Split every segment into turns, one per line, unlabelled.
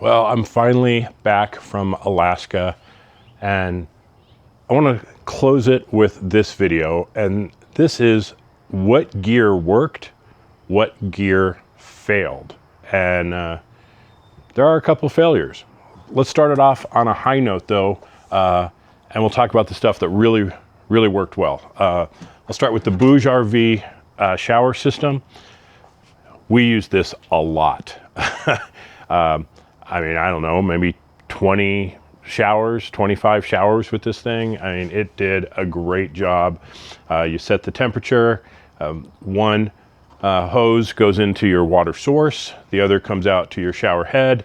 Well, I'm finally back from Alaska, and I want to close it with this video, and this is what gear worked, what gear failed, and there are a couple failures. Let's start it off on a high note though, and we'll talk about the stuff that really worked well. I'll start with the Bouge RV shower system. We use this a lot. I mean, I don't know, maybe 20 showers, 25 showers with this thing. I mean, it did a great job. You set the temperature. One hose goes into your water source. The other comes out to your shower head.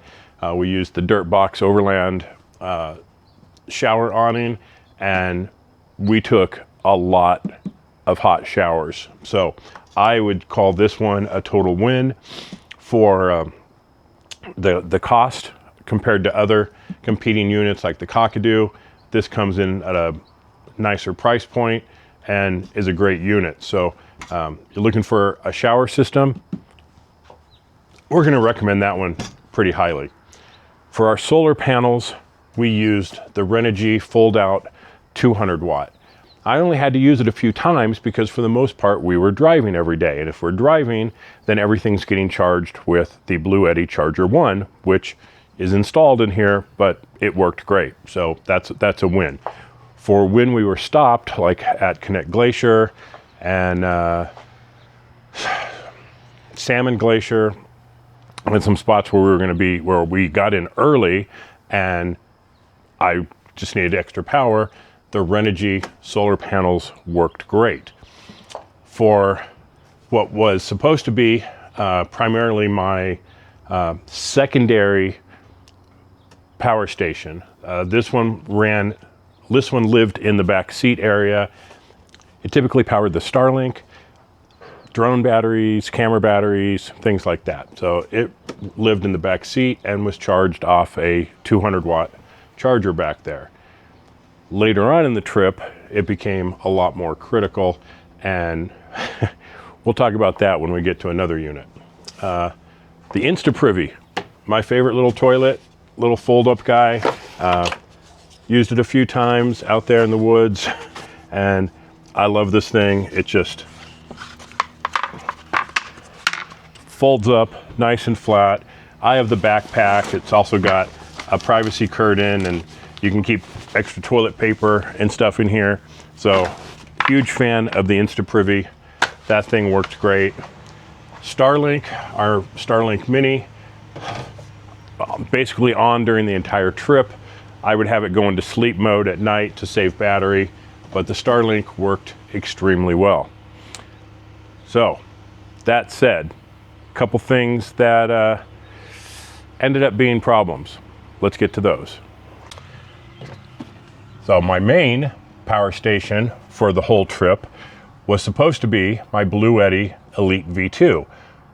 We used the Dirt Box Overland shower awning, and we took a lot of hot showers. So I would call this one a total win for the cost compared to other competing units like the Cockadoo. This comes in at a nicer price point and is a great unit. So you're looking for a shower system, we're going to recommend that one pretty highly. For our solar panels, we used the Renogy fold out 200 watt. I only had to use it a few times because for the most part we were driving every day, and if we're driving, then everything's getting charged with the Bluetti Charger 1, which is installed in here, but it worked great. So that's a win. For when we were stopped, like at Connect Glacier and Salmon Glacier, and some spots where we were going to be, where we got in early and I just needed extra power, the Renogy solar panels worked great. For what was supposed to be primarily my secondary power station, this one lived in the back seat area. It typically powered the Starlink, drone batteries, camera batteries, things like that. So it lived in the back seat and was charged off a 200 watt charger back there. Later on in the trip, it became a lot more critical, and we'll talk about that when we get to another unit. The InstaPrivy, my favorite little toilet, little fold-up guy. Used it a few times out there in the woods, and I love this thing. It just folds up nice and flat. I have the backpack. It's also got a privacy curtain, and you can keep extra toilet paper and stuff in here. So huge fan of the InstaPrivy. That thing worked great. Starlink, our Starlink Mini, basically on during the entire trip. I would have it go into sleep mode at night to save battery, but the Starlink worked extremely well. So that said, a couple things that ended up being problems. Let's get to those. So my main power station for the whole trip was supposed to be my Bluetti Elite V2,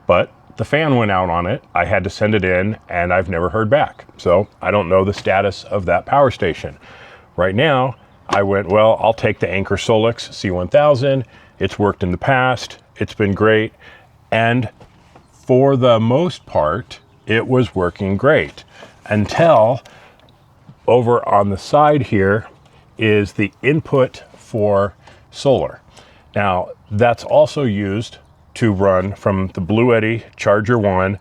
but the fan went out on it. I had to send it in, and I've never heard back. So I don't know the status of that power station. Right now, I went, well, I'll take the Anker Solix C1000. It's worked in the past. It's been great. And for the most part, it was working great until over on the side here is the input for solar. Now, that's also used to run from the Bluetti Charger 1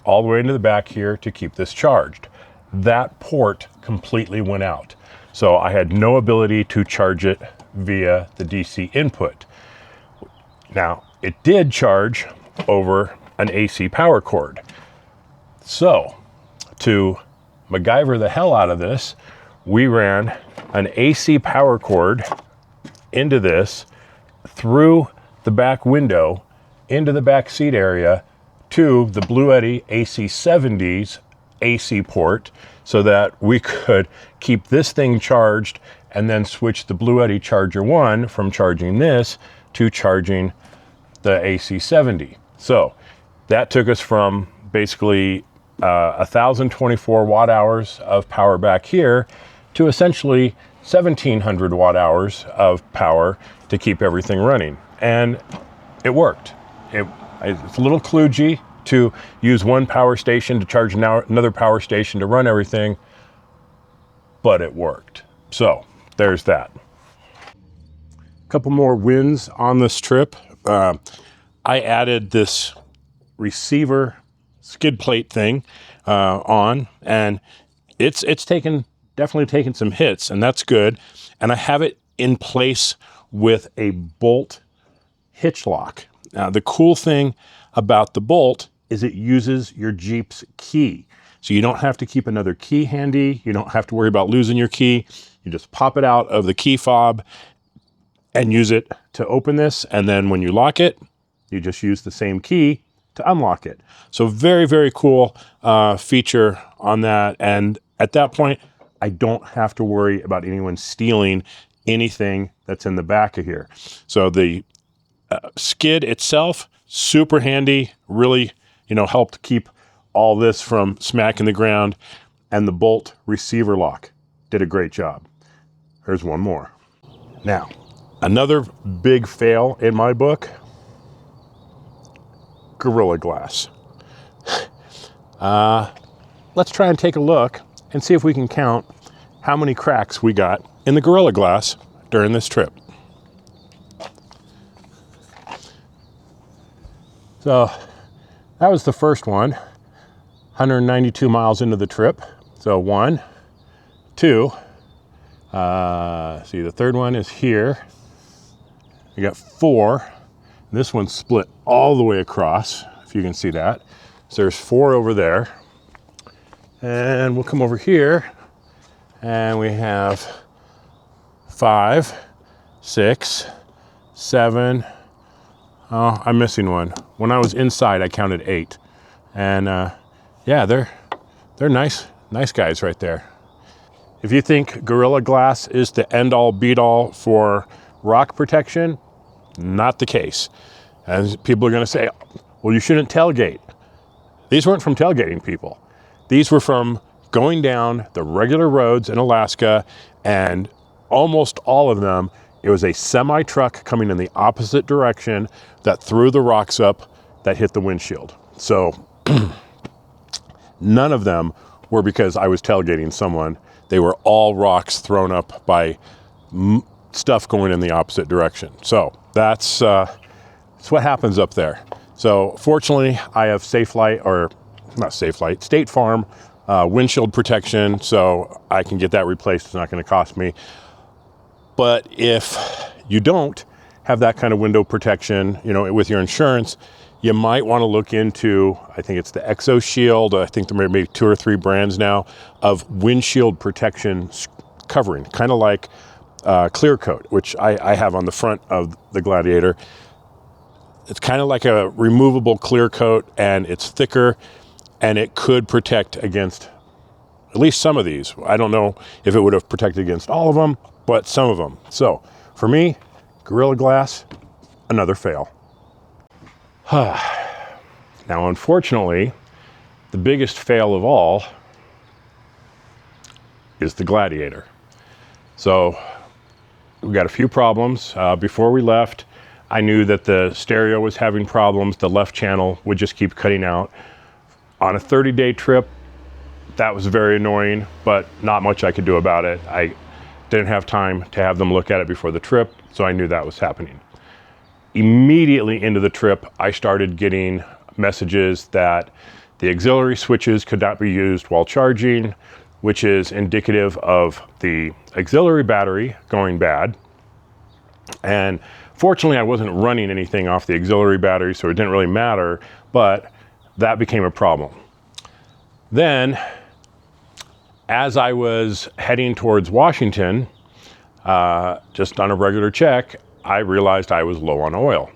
all the way into the back here to keep this charged. That port completely went out. So I had no ability to charge it via the DC input. Now, it did charge over an AC power cord. So, to MacGyver the hell out of this, we ran an AC power cord into this, through the back window, into the back seat area, to the Bluetti AC70's AC port, so that we could keep this thing charged and then switch the Bluetti Charger 1 from charging this to charging the AC70. So that took us from basically 1,024 watt hours of power back here to essentially 1,700 watt hours of power to keep everything running. And it worked. It's a little kludgy to use one power station to charge another power station to run everything, but it worked. So there's that. A couple more wins on this trip. I added this receiver skid plate thing on, and it's definitely taken some hits, and that's good. And I have it in place with a bolt hitch lock. Now, the cool thing about the bolt is it uses your Jeep's key. So you don't have to keep another key handy. You don't have to worry about losing your key. You just pop it out of the key fob and use it to open this. And then when you lock it, you just use the same key to unlock it. So very, very cool feature on that. And at that point, I don't have to worry about anyone stealing anything that's in the back of here. So the skid itself, super handy, really, helped keep all this from smacking the ground. And the bolt receiver lock did a great job. Here's one more. Now, another big fail in my book, Gorilla Glass. Let's try and take a look and see if we can count how many cracks we got in the Gorilla Glass during this trip. So that was the first one, 192 miles into the trip. So 1, 2, see the third one is here. We got 4. This one's split all the way across, if you can see that. So there's 4 over there. And we'll come over here and we have 5, 6, 7. Oh, I'm missing one. When I was inside, I counted 8. And yeah, they're nice guys right there. If you think Gorilla Glass is the end-all be-all for rock protection, not the case. And people are going to say, well, you shouldn't tailgate. These weren't from tailgating, people. These were from going down the regular roads in Alaska, and almost all of them, it was a semi-truck coming in the opposite direction that threw the rocks up that hit the windshield. So none of them were because I was tailgating someone. They were all rocks thrown up by stuff going in the opposite direction. So that's what happens up there. So fortunately, I have State Farm windshield protection, so I can get that replaced. It's not going to cost me. But if you don't have that kind of window protection, with your insurance, you might want to look into, I think it's the Exo Shield. I think there may be 2 or 3 brands now of windshield protection covering, kind of like Clear Coat, which I have on the front of the Gladiator. It's kind of like a removable clear coat, and it's thicker, and it could protect against at least some of these. I don't know if it would have protected against all of them, but some of them. So for me, Gorilla Glass, another fail. Now, unfortunately, the biggest fail of all is the Gladiator. So we got a few problems. Before we left, I knew that the stereo was having problems. The left channel would just keep cutting out. On a 30-day trip, that was very annoying, but not much I could do about it. I didn't have time to have them look at it before the trip, so I knew that was happening. Immediately into the trip, I started getting messages that the auxiliary switches could not be used while charging, which is indicative of the auxiliary battery going bad. And fortunately, I wasn't running anything off the auxiliary battery, so it didn't really matter, but that became a problem. Then, as I was heading towards Washington, just on a regular check, I realized I was low on oil.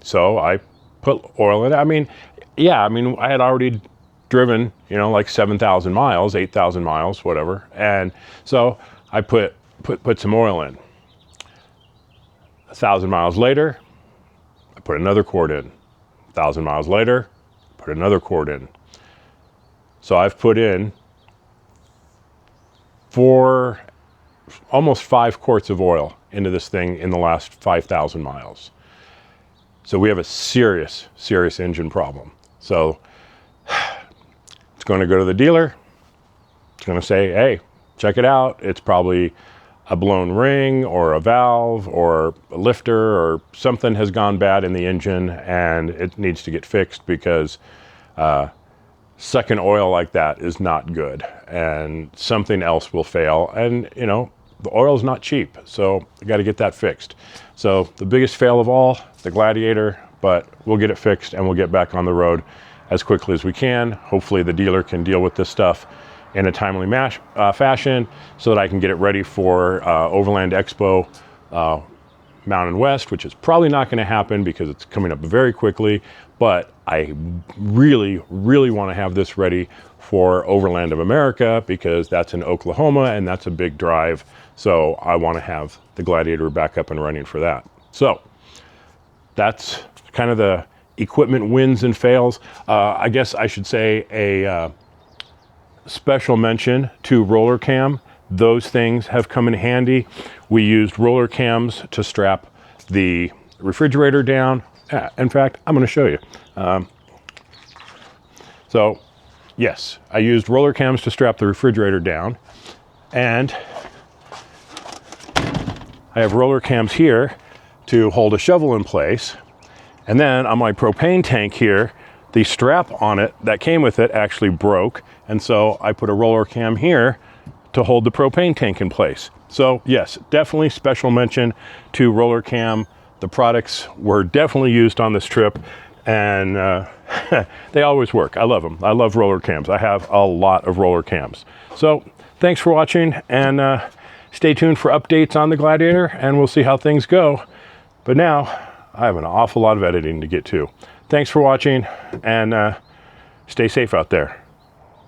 So I put oil in it. I had already driven, like 7,000 miles, 8,000 miles, whatever. And so I put some oil in. 1,000 miles later, I put another quart in. 1,000 miles later, put another quart in. So I've put in almost 5 quarts of oil into this thing in the last 5,000 miles. So we have a serious engine problem. So It's going to go to the dealer. It's going to say, hey, check it out. It's probably a blown ring or a valve or a lifter or something has gone bad in the engine and it needs to get fixed, because sucking oil like that is not good and something else will fail. And you know, the oil is not cheap, so you got to get that fixed. So the biggest fail of all, the Gladiator, but we'll get it fixed and we'll get back on the road as quickly as we can. Hopefully the dealer can deal with this stuff in a timely fashion so that I can get it ready for Overland Expo Mountain West, which is probably not going to happen because it's coming up very quickly, but I really, really want to have this ready for Overland of America, because that's in Oklahoma and that's a big drive. So I want to have the Gladiator back up and running for that. So that's kind of the equipment wins and fails. I guess I should say a special mention to RollerCam. Those things have come in handy. We used RollerCams to strap the refrigerator down. In fact, I'm going to show you. So yes, I used RollerCams to strap the refrigerator down, and I have RollerCams here to hold a shovel in place. And then on my propane tank here, the strap on it that came with it actually broke. And so I put a RollerCam here to hold the propane tank in place. So yes, definitely special mention to RollerCam. The products were definitely used on this trip, and they always work. I love them. I love RollerCams. I have a lot of RollerCams. So thanks for watching, and stay tuned for updates on the Gladiator, and we'll see how things go. But now I have an awful lot of editing to get to. Thanks for watching, and stay safe out there.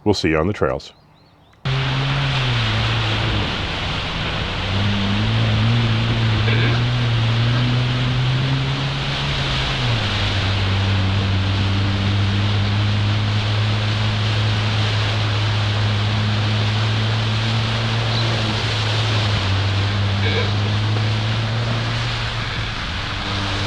We'll see you on the trails.